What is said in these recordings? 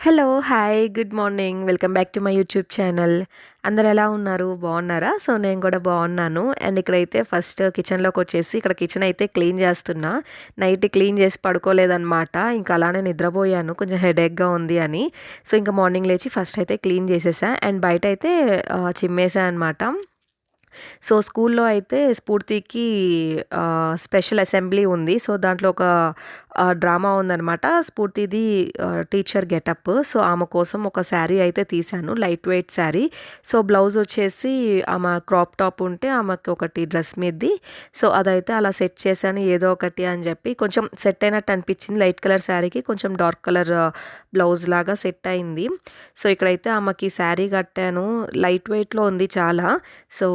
Hello! Hi. Good morning. Welcome back to my YouTube channel. అందరూ ఎలా ఉన్నారు? బాగున్నారా? సో, నేను కూడా బాగున్నాను. అండ్ ఇక్కడైతే ఫస్ట్ కిచెన్‌లోకొచ్చేసి ఇక్కడ కిచెన్ అయితే క్లీన్ చేస్తున్నా. నైట్ క్లీన్ చేసి పడుకోలేదనమాట. ఇంకా అలానే నిద్రపోయాను. కొంచెం హెడేక్‌గా ఉంది అని. సో, ఇంకా మార్నింగ్ లేచి ఫస్ట్ అయితే క్లీన్ చేసేసా. అండ్ బయటైతే చిమ్మేసా అనమాట. సో, స్కూల్లో అయితే స్ఫూర్తికి స్పెషల్ అసెంబ్లీ ఉంది. సో, దాంట్లో ఒక డ్రామా ఉందనమాట. స్ఫూర్తిది టీచర్ గెటప్. సో, ఆమె కోసం ఒక శారీ అయితే తీశాను. Light weight sari. So, blouse వచ్చేసి ఆమె క్రాప్ టాప్ ఉంటే ఆమెకి ఒకటి డ్రెస్ మీదది. సో, అదైతే అలా సెట్ చేశాను ఏదో ఒకటి అని చెప్పి. కొంచెం సెట్ అయినట్టు అనిపించింది. లైట్ కలర్ శారీకి కొంచెం డార్క్ కలర్ బ్లౌజ్ లాగా సెట్ అయింది. సో, ఇక్కడైతే ఆమెకి శారీ కట్టాను. లైట్ వెయిట్‌లో ఉంది చాలా. సో,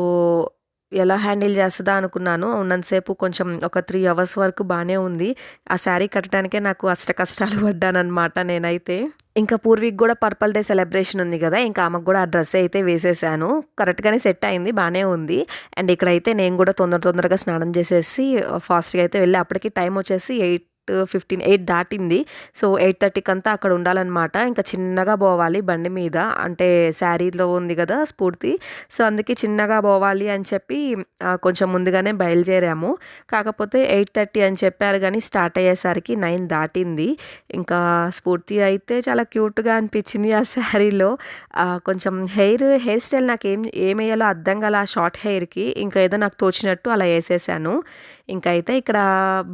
ఎలా హ్యాండిల్ చేస్తదా అనుకున్నాను. ఉన్నంతసేపు కొంచెం ఒక 3 అవర్స్ వరకు బానే ఉంది. ఆ శారీ కట్టడానికే నాకు అష్టకష్టాలు పడ్డాననమాట నేనైతే. ఇంకా పూర్వికి గూడా పర్పల్ డే సెలబ్రేషన్ ఉంది గదా! ఇంకా ఆమెకు గూడా ఆ డ్రెస్ అయితే వేసేసాను. కరెక్ట్‌గానే సెట్ అయింది. బానే ఉంది. అండ్ ఇక్కడైతే నేను గూడా తొందరగా స్నానం చేసేసి ఫాస్ట్‌గా అయితే వెళ్ళి అప్పటికి టైం వచ్చేసి 8 దాటింది. సో, 8:30కి అంతా అక్కడ ఉండాలనమాట. ఇంకా చిన్నగా పోవాలి బండి మీద. అంటే శారీలో ఉంది గదా స్ఫూర్తి. సో, అందుకే చిన్నగా పోవాలి అని చెప్పి కొంచెం ముందుగానే బయలుదేరాము. కాకపోతే 8:30 అని చెప్పారు గానీ స్టార్ట్ అయ్యేసరికి 9 దాటింది. ఇంకా స్ఫూర్తి అయితే చాలా క్యూట్‌గా అనిపించింది ఆ శారీలో. కొంచెం హెయిర్ స్టైల్ ఏమెయ్యాలో అర్థం కాల ఆ షార్ట్ హెయిర్‌కి. ఇంకా ఏదో నాకు తోచినట్టు అలా ఏసేసాను. ఇంకైతే ఇక్కడ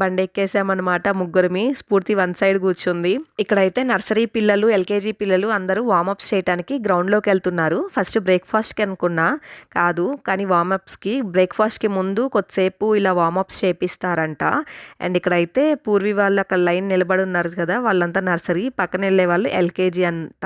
బండెక్కేసామనమాట ముగ్గురమి. స్ఫూర్తి వన్ సైడ్ కూర్చుంది. ఇక్కడైతే నర్సరీ పిల్లలు, ఎల్‌కేజీ పిల్లలు అందరూ వార్మప్స్ చేయటానికి గ్రౌండ్‌లోకెళ్తున్నారు. ఫస్ట్ బ్రేక్‌ఫాస్ట్‌కి అనుకున్నా. కాదు. కానీ వార్మప్స్‌కి బ్రేక్‌ఫాస్ట్‌కి ముందు కొద్దిసేపు ఇలా వార్మప్స్ చేపిస్తారంట. అండ్ ఇక్కడైతే పూర్వి వాళ్ళు అక్కడ లైన్ నిలబడి ఉన్నారు కదా! వాళ్ళంతా నర్సరీ. పక్కన ఎళ్ళే వాళ్ళు ఎల్‌కేజీ అంట.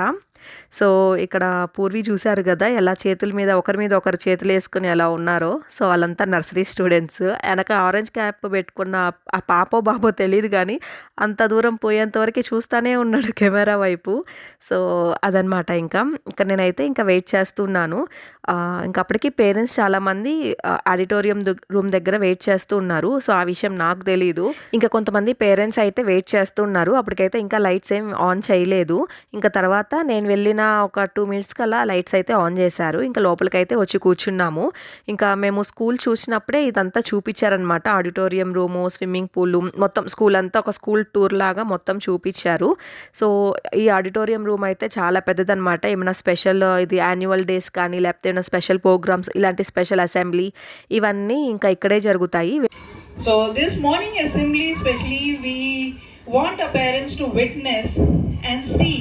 సో, ఇక్కడ పూర్వి చూసారు గదా! ఎలా చేతుల మీద ఒకరి మీద ఒకరు చేతులేసుకొని ఎలా ఉన్నారో. సో, వాళ్ళంతా నర్సరీ స్టూడెంట్స్. ఎనక ఆరెంజ్ క్యాప్ పెట్టుకున్న ఆ పాపో, బాబో తెలీదు గానీ, అంత దూరం పోయేంత వరకి చూస్తానే ఉన్నాడు కెమెరా వైపు. సో, అదనమాట ఇంకా. నేనైతే ఇంకా వెయిట్ చేస్తున్నాను. ఇంక అప్పటికి పేరెంట్స్ చాలామంది ఆడిటోరియం రూమ్ దగ్గర వెయిట్ చేస్తూ ఉన్నారు. సో, ఆ విషయం నాకు తెలీదు. ఇంకా కొంతమంది పేరెంట్స్ అయితే వెయిట్ చేస్తూ ఉన్నారు. అప్పటికైతే ఇంకా లైట్స్ ఏం ఆన్ చేయలేదు. ఇంకా తర్వాత నేను వెళ్ళిన ఒక 2 మినిట్స్‌కల్లా లైట్స్ అయితే ఆన్ చేశారు. ఇంకా లోపలికైతే వచ్చి కూర్చున్నాము. ఇంకా మేము స్కూల్ చూసినప్పుడే ఇదంతా చూపిచ్చారనమాట. ఆడిటోరియం రూము, స్విమ్మింగ్ పూలు మొత్తం స్కూల్ అంతా ఒక స్కూల్ టూర్ లాగా మొత్తం చూపిచ్చారు. సో, ఈ ఆడిటోరియం రూమ్ అయితే చాలా పెద్దదనమాట. ఏమైనా స్పెషల్ ఇది యాన్యువల్ డేస్ కానీ లేకపోతే ఏమైనా స్పెషల్ ప్రోగ్రామ్స్ ఇలాంటి స్పెషల్ అసెంబ్లీ ఇవన్నీ ఇంకా ఇక్కడే జరుగుతాయి. So this morning assembly especially we want our parents to witness and see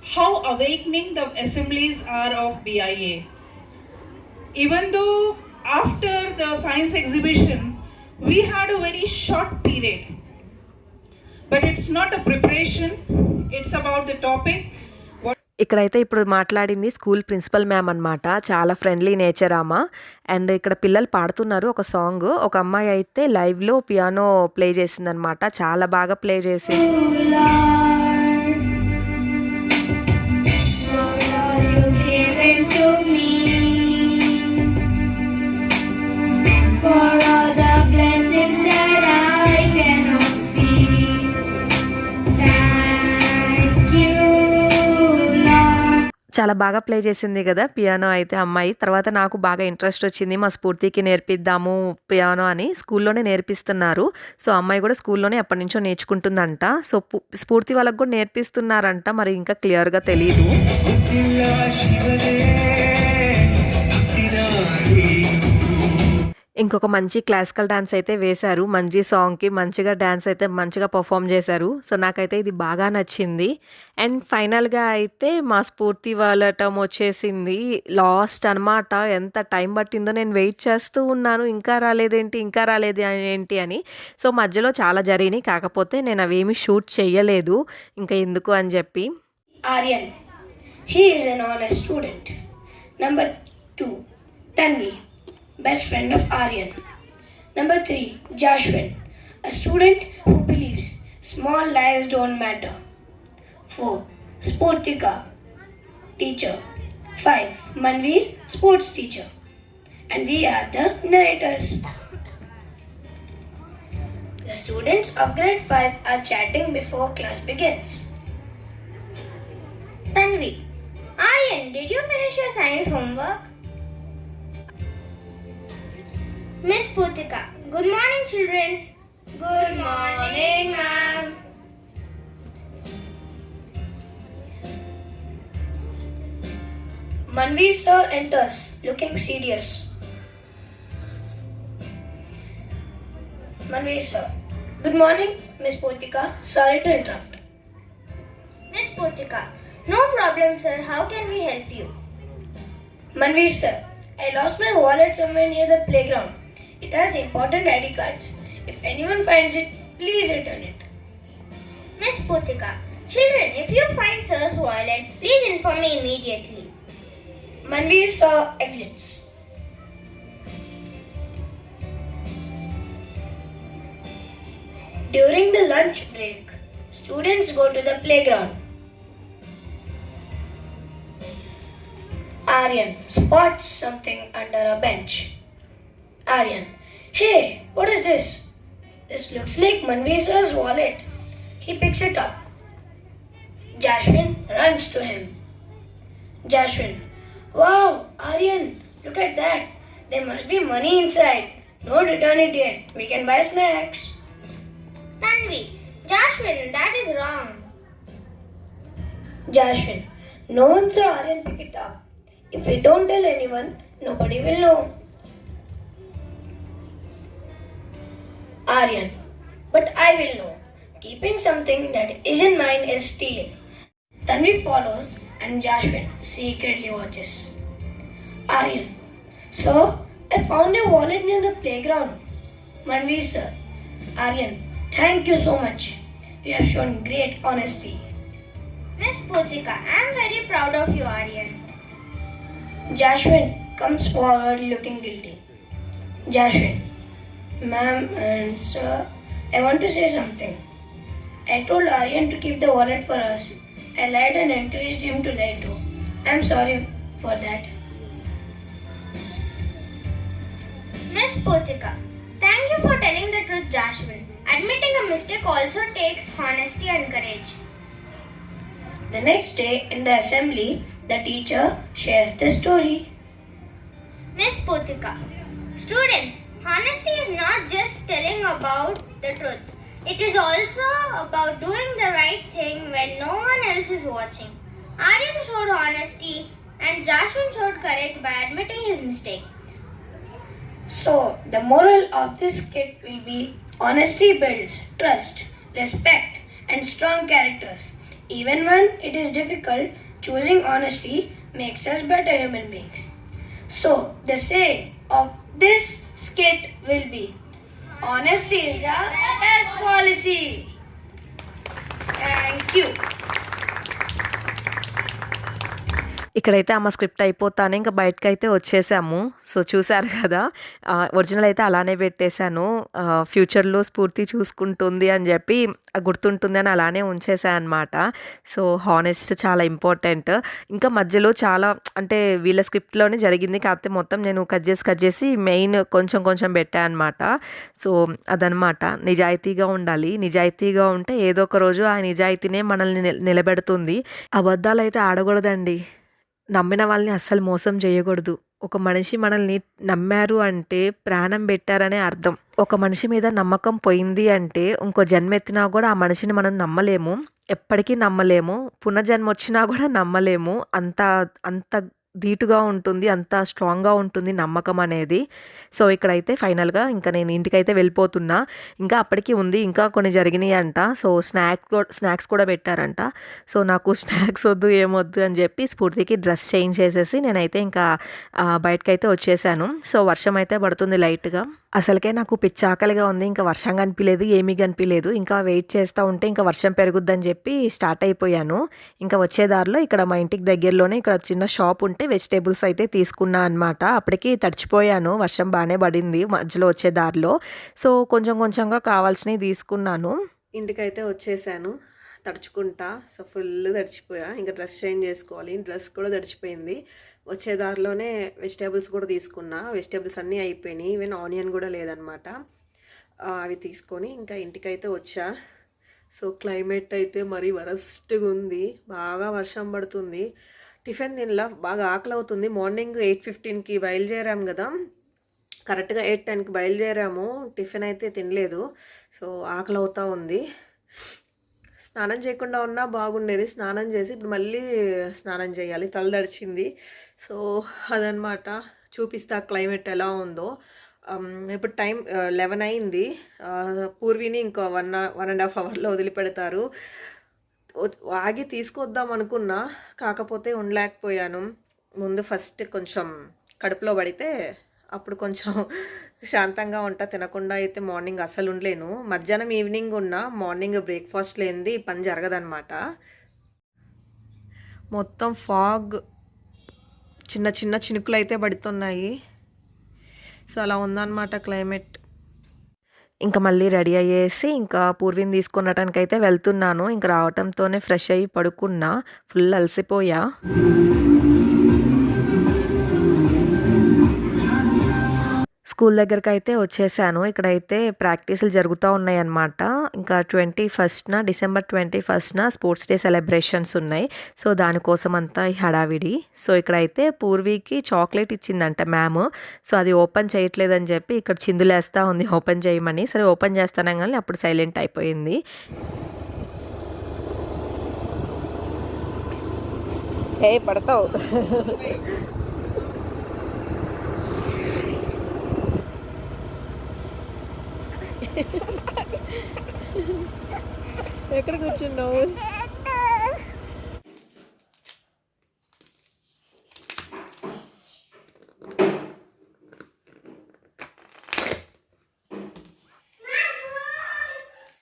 how awakening the assemblies are of BIA. Even though after the science exhibition we had a very short period, but it's not a preparation, it's about the topic. ఇక్కడైతే ఇప్పుడు మాట్లాడింది school principal ma'am అనమాట. చాలా friendly nature ఆమె. And ఇక్కడ పిల్లలు పాడుతున్నారు ఒక సాంగ్. ఒక అమ్మాయి అయితే లైవ్‌లో పియానో ప్లే చేసిందనమాట. చాలా బాగా ప్లే చేసింది. చాలా బాగా ప్లే చేసింది గదా! పియానో అయితే అమ్మాయి. తర్వాత నాకు బాగా ఇంట్రెస్ట్ వచ్చింది. మా స్ఫూర్తికి నేర్పిద్దాము పియానో అని. స్కూల్లోనే నేర్పిస్తున్నారు. సో, అమ్మాయి గూడా స్కూల్లోనే ఎప్పటినుంచో నేర్చుకుంటుందంట. సో, స్ఫూర్తి వాళ్ళకి గూడా నేర్పిస్తున్నారంట. మరి ఇంకా క్లియర్‌గా తెలీదు. ఇంకొక మంచి క్లాసికల్ డాన్స్ అయితే వేశారు. మంచి సాంగ్‌కి మంచిగా డాన్స్ అయితే మంచిగా పెర్ఫార్మ్ చేశారు. సో, నాకైతే ఇది బాగా నచ్చింది. అండ్ ఫైనల్‌గా అయితే మా స్ఫూర్తి వాళ్ళ టర్మ్ వచ్చేసింది. లాస్ట్ అనమాట. ఎంత టైం పట్టిందో నేను వెయిట్ చేస్తూ ఉన్నాను. ఇంకా రాలేదు ఏంటి అని. సో, మధ్యలో చాలా జరిగినాయి. కాకపోతే నేను అవేమి షూట్ చెయ్యలేదు. ఇంకా ఎందుకు అని చెప్పి. Aryan. He is an honest student. Number 2, Tanvi, best friend of Aryan. Number 3, Jashwin, a student who believes small lies don't matter. 4, Sportika, teacher. 5, Manveer, sports teacher. And we are the narrators. The students of grade 5 are chatting before class begins. Tanvi. Aryan, did you finish your science homework? Miss Putika. Good morning, children. Good morning, ma'am. Manvi sir enters, looking serious. Manvi sir. Good morning, Miss Potika. Sorry to interrupt. Miss Putika. No problem, sir. How can we help you? Manvi sir, I lost my wallet somewhere near the playground. It has important ID cards. If anyone finds it, please return it. Miss Putika. Children, if you find sir's wallet, please inform me immediately. Manvi sir exits. During the lunch break, students go to the playground. Aryan spots something under a bench. Aryan, hey, what is this? This looks like Manvi sir's wallet. He picks it up. Jashwin runs to him. Jashwin, wow, Aryan, look at that. There must be money inside. Don't return it yet. We can buy snacks. Tanvi. Jashwin, that is wrong. Jashwin, no one saw Aryan pick it up. If we don't tell anyone, nobody will know. Aryan, but I will know. Keeping something that isn't mine is stealing. Tanvi follows and Jashwin secretly watches. Aryan, so I found a wallet near the playground. Manvi sir. Aryan, thank you so much. You have shown great honesty. Miss Putika, I am very proud of you, Aryan. Jashwin comes forward looking guilty. Jashwin, ma'am and sir, I want to say something. I told Aryan to keep the wallet for us. I lied and encouraged him to lie too. I'm sorry for that. Miss Putika, thank you for telling the truth, Jashwin. Admitting a mistake also takes honesty and courage. The next day in the assembly, the teacher shares the story. Miss Putika, students, honesty is not just telling about the truth. It is also about doing the right thing when no one else is watching. Aryan showed honesty and Jashwin showed courage by admitting his mistake. So, the moral of this skit will be honesty builds trust, respect, and strong characters. Even when it is difficult, choosing honesty makes us better human beings. So, the saying of this skit will be, honesty is our best policy. Thank you. ఇక్కడైతే మా script అయిపోతానే ఇంకా బయటకైతే వచ్చేసాము. So చూసారు కదా, original అయితే అలానే పెట్టేశాను. ఫ్యూచర్‌లో స్ఫూర్తి చూసుకుంటుంది అని చెప్పి గుర్తుంటుంది అని అలానే ఉంచేసా అనమాట. సో హానెస్ట్ చాలా ఇంపార్టెంట్. ఇంకా మధ్యలో చాలా అంటే వీళ్ళ స్క్రిప్ట్‌లోనే జరిగింది. కాకపోతే మొత్తం నేను కట్ చేసి మెయిన్ కొంచెం కొంచెం పెట్టా అనమాట. సో అదనమాట. నిజాయితీగా ఉండాలి. నిజాయితీగా ఉంటే ఏదో ఒక రోజు ఆ నిజాయితీనే మనల్ని నిలబెడుతుంది. అబద్ధాలైతే ఆడకూడదండి. నమ్మిన వాళ్ళని అస్సలు మోసం చేయకూడదు. ఒక మనిషి మనల్ని నమ్మారు అంటే ప్రాణం పెట్టారనే అర్థం. ఒక మనిషి మీద నమ్మకం పోయింది అంటే ఇంకో జన్మెత్తినా కూడా ఆ మనిషిని మనం నమ్మలేము. ఎప్పటికీ నమ్మలేము. పునర్జన్మ వచ్చినా కూడా నమ్మలేము. అంత ధీటుగా ఉంటుంది. అంత స్ట్రాంగ్‌గా ఉంటుంది నమ్మకం అనేది. సో ఇక్కడైతే ఫైనల్‌గా ఇంకా నేను ఇంటికైతే వెళ్ళిపోతున్నా. ఇంకా అప్పటికి ఉంది. ఇంకా కొన్ని జరిగినాయంట. సో స్నాక్స్ కూడా పెట్టారంట. సో నాకు స్నాక్స్ వద్దు ఏమొద్దు అని చెప్పి స్ఫూర్తికి డ్రెస్ చేంజ్ చేసేసి నేనైతే ఇంకా బయటకైతే వచ్చేసాను. సో వర్షం అయితే పడుతుంది లైట్‌గా. అసలుకే నాకు పిచ్చి ఆకలిగా ఉంది. ఇంకా వర్షం కనిపియలేదు. ఏమీ కనిపియలేదు. ఇంకా వెయిట్ చేస్తూ ఉంటే ఇంకా వర్షం పెరుగుద్దని చెప్పి స్టార్ట్ అయిపోయాను. ఇంకా వచ్చే దారిలో ఇక్కడ మా ఇంటికి దగ్గరలోనే ఇక్కడ చిన్న షాప్ ఉంటే వెజిటేబుల్స్ అయితే తీసుకున్నా అనమాట. అప్పటికి తడిచిపోయాను. వర్షం బాగానే పడింది మధ్యలో వచ్చే దారిలో. సో కొంచెం కొంచెంగా కావాల్సినవి తీసుకున్నాను. ఇంటికైతే వచ్చేసాను తడుచుకుంటా. So full తడిచిపోయా. ఇంకా డ్రెస్ చేంజ్ చేసుకోవాలి. డ్రెస్ కూడా తడిచిపోయింది. వచ్చే దారిలోనే వెజిటేబుల్స్ కూడా తీసుకున్నా. వెజిటేబుల్స్ అన్నీ అయిపోయినాయి. ఈవెన్ ఆనియన్ కూడా లేదనమాట. అవి తీసుకొని ఇంకా ఇంటికైతే వచ్చా. సో క్లైమేట్ అయితే మరీ వరస్ట్గా ఉంది, బాగా వర్షం పడుతుంది. టిఫిన్ తినలా, బాగా ఆకలి అవుతుంది. మార్నింగ్ 8:15కి బయలుదేరాం కదా, కరెక్ట్గా 8:10కి బయలుదేరాము. టిఫిన్ అయితే తినలేదు, సో ఆకలి అవుతూ ఉంది. స్నానం చేయకుండా ఉన్నా బాగుండేది, స్నానం చేసి ఇప్పుడు మళ్ళీ స్నానం చేయాలి, తల తడిచింది. సో అదనమాట, చూపిస్తా క్లైమేట్ ఎలా ఉందో. ఇప్పుడు టైం 11 అయింది. పూర్విని ఇంకో 1.5 అవర్లో వదిలిపెడతారు. ఆగి తీసుకొద్దాం అనుకున్నా, కాకపోతే ఉండలేకపోయాను. ముందు ఫస్ట్ కొంచెం కడుపులో పడితే అప్పుడు కొంచెం శాంతంగా ఉంటా, తినకుండా అయితే మార్నింగ్ అసలు ఉండలేను. మధ్యాహ్నం ఈవినింగ్ ఉన్నా, మార్నింగ్ బ్రేక్ఫాస్ట్ లేనిది పని జరగదనమాట. మొత్తం ఫాగ్, చిన్న చిన్న చినుకులు అయితే పడుతున్నాయి. సో అలా ఉందన్నమాట క్లైమేట్. ఇంకా మళ్ళీ రెడీ అయ్యేసి ఇంకా పూర్విని తీసుకునటానికి అయితే వెళ్తున్నాను. ఇంకా రావటంతోనే ఫ్రెష్ అయ్యి పడుకున్నా, ఫుల్ అలసిపోయా. స్కూల్ దగ్గరికి అయితే వచ్చేసాను. ఇక్కడైతే ప్రాక్టీసులు జరుగుతూ ఉన్నాయి అన్నమాట. ఇంకా డిసెంబర్ 21న స్పోర్ట్స్ డే సెలబ్రేషన్స్ ఉన్నాయి. సో దానికోసం అంతా ఈ హడావిడి. సో ఇక్కడైతే పూర్వీకి చాక్లెట్ ఇచ్చిందంట మ్యామ్. సో అది ఓపెన్ చేయట్లేదని చెప్పి ఇక్కడ చిందులేస్తూ ఉంది ఓపెన్ చేయమని. సరే ఓపెన్ చేస్తాను కానీ అప్పుడు సైలెంట్ అయిపోయింది. ఏ పడతావు ఎక్కడ కూర్చున్నావు?